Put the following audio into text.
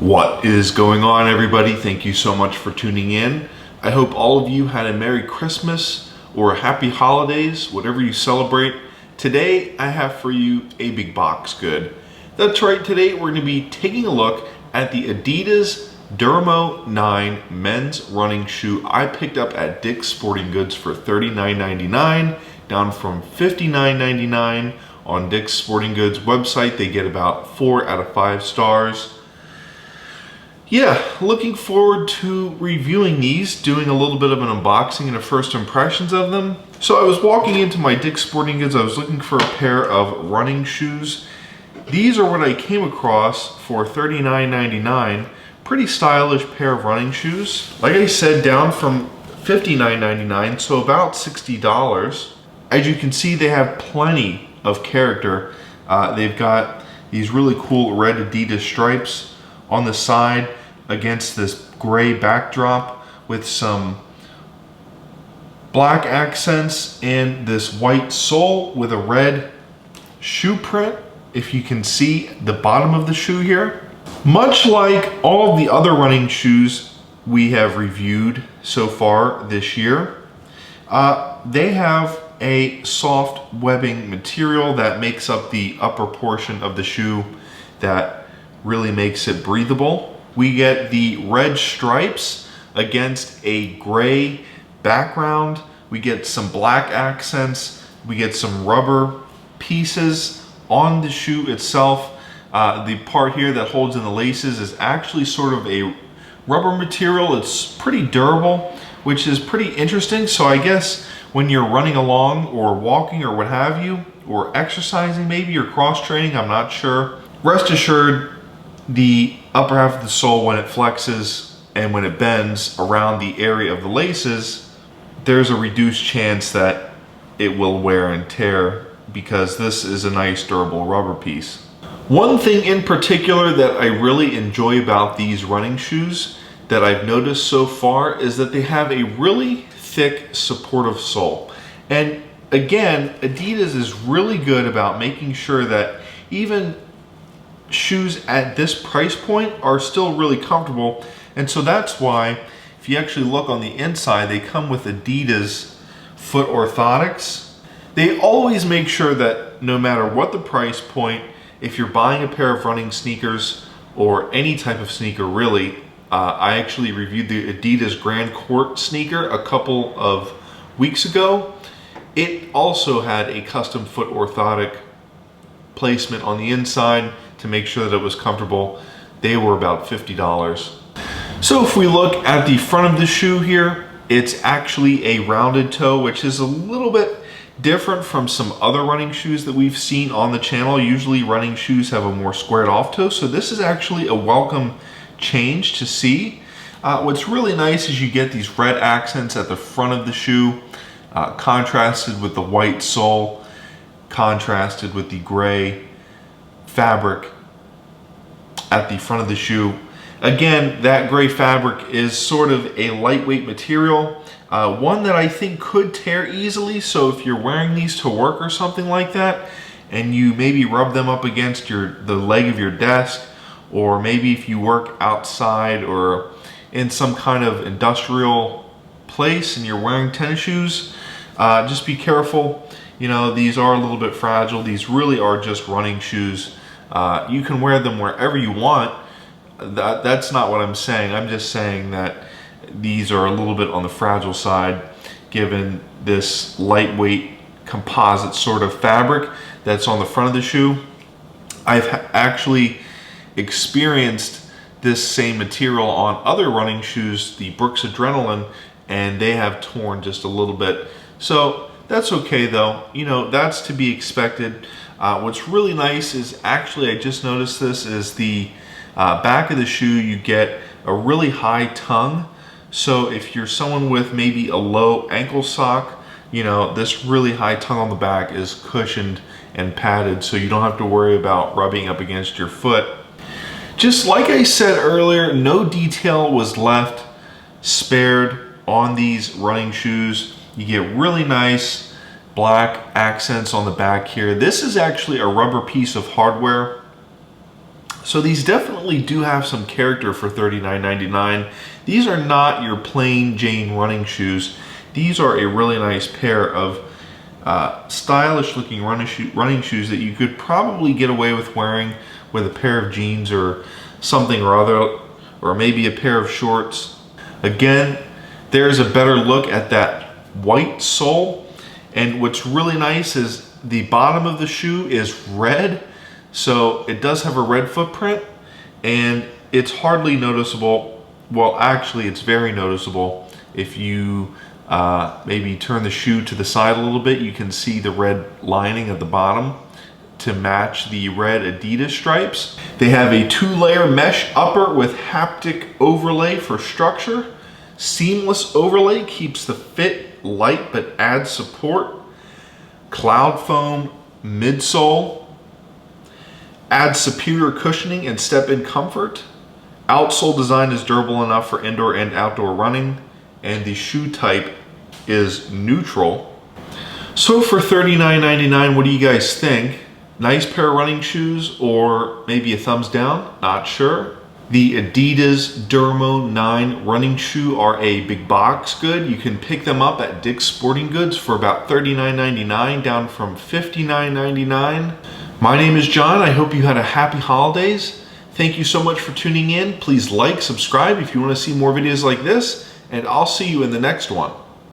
What is going on, everybody? Thank you so much for tuning in. I hope all of you had a Merry Christmas or a Happy Holidays, whatever you celebrate. Today, I have for you a big box good. That's right, today we're going to be taking a look at the Adidas Duramo 9 men's running shoe I picked up at Dick's Sporting Goods for $39.99, down from $59.99 on Dick's Sporting Goods website. They get about 4 out of 5 stars. Yeah, looking forward to reviewing these, doing a little bit of an unboxing and a first impressions of them. So I was walking into my Dick's Sporting Goods, I was looking for a pair of running shoes. These are what I came across for $39.99. Pretty stylish pair of running shoes. Like I said, down from $59.99, so about $60. As you can see, they have plenty of character. They've got these really cool red Adidas stripes on the side against this gray backdrop with some black accents and this white sole with a red shoe print. If you can see the bottom of the shoe here. Much like all of the other running shoes we have reviewed so far this year, they have a soft webbing material that makes up the upper portion of the shoe that really makes it breathable. We get the red stripes against a gray background. We get some black accents. We get some rubber pieces on the shoe itself. The part here that holds in the laces is actually sort of a rubber material. It's pretty durable, which is pretty interesting. So I guess when you're running along or walking or what have you, or exercising maybe, or cross training, I'm not sure. Rest assured, the upper half of the sole, when it flexes and when it bends around the area of the laces, there's a reduced chance that it will wear and tear because this is a nice durable rubber piece. One thing in particular that I really enjoy about these running shoes that I've noticed so far is that they have a really thick supportive sole. And again, Adidas is really good about making sure that even shoes at this price point are still really comfortable. And so that's why if you actually look on the inside, they come with Adidas foot orthotics. They always make sure that no matter what the price point, if you're buying a pair of running sneakers or any type of sneaker really, I actually reviewed the Adidas Grand Court sneaker a couple of weeks ago. It also had a custom foot orthotic placement on the inside to make sure that it was comfortable. They were about $50. So if we look at the front of the shoe here, it's actually a rounded toe, which is a little bit different from some other running shoes that we've seen on the channel. Usually running shoes have a more squared off toe, so this is actually a welcome change to see. What's really nice is you get these red accents at the front of the shoe, contrasted with the white sole, contrasted with the gray fabric at the front of the shoe. Again, that gray fabric is sort of a lightweight material, one that I think could tear easily. So if you're wearing these to work or something like that, and you maybe rub them up against the leg of your desk, or maybe if you work outside or in some kind of industrial place and you're wearing tennis shoes, just be careful. You know, these are a little bit fragile. These really are just running shoes. You can wear them wherever you want. That's not what I'm saying. I'm just saying that these are a little bit on the fragile side given this lightweight composite sort of fabric that's on the front of the shoe. I've actually experienced this same material on other running shoes, the Brooks Adrenaline, and they have torn just a little bit. So that's okay though. You know, that's to be expected. What's really nice is actually, I just noticed this, is the back of the shoe, you get a really high tongue. So if you're someone with maybe a low ankle sock, you know, this really high tongue on the back is cushioned and padded, so you don't have to worry about rubbing up against your foot. Just like I said earlier, no detail was left spared on these running shoes. You get really nice black accents on the back here. This is actually a rubber piece of hardware. So these definitely do have some character for $39.99. These are not your plain Jane running shoes. These are a really nice pair of stylish looking running shoes that you could probably get away with wearing with a pair of jeans or something or other, or maybe a pair of shorts. Again, there's a better look at that white sole. And what's really nice is the bottom of the shoe is red. So it does have a red footprint, and it's hardly noticeable. Well, actually it's very noticeable. If you maybe turn the shoe to the side a little bit, you can see the red lining at the bottom to match the red Adidas stripes. They have a 2-layer mesh upper with haptic overlay for structure. Seamless overlay keeps the fit light but adds support. Cloud foam midsole adds superior cushioning and step-in comfort. Outsole design is durable enough for indoor and outdoor running, and the shoe type is neutral. So for $39.99, what do you guys think? Nice pair of running shoes, or maybe a thumbs down? Not sure. The Adidas Duramo 9 running shoe are a big box good. You can pick them up at Dick's Sporting Goods for about $39.99, down from $59.99. My name is John. I hope you had a happy holidays. Thank you so much for tuning in. Please like, subscribe if you want to see more videos like this, and I'll see you in the next one.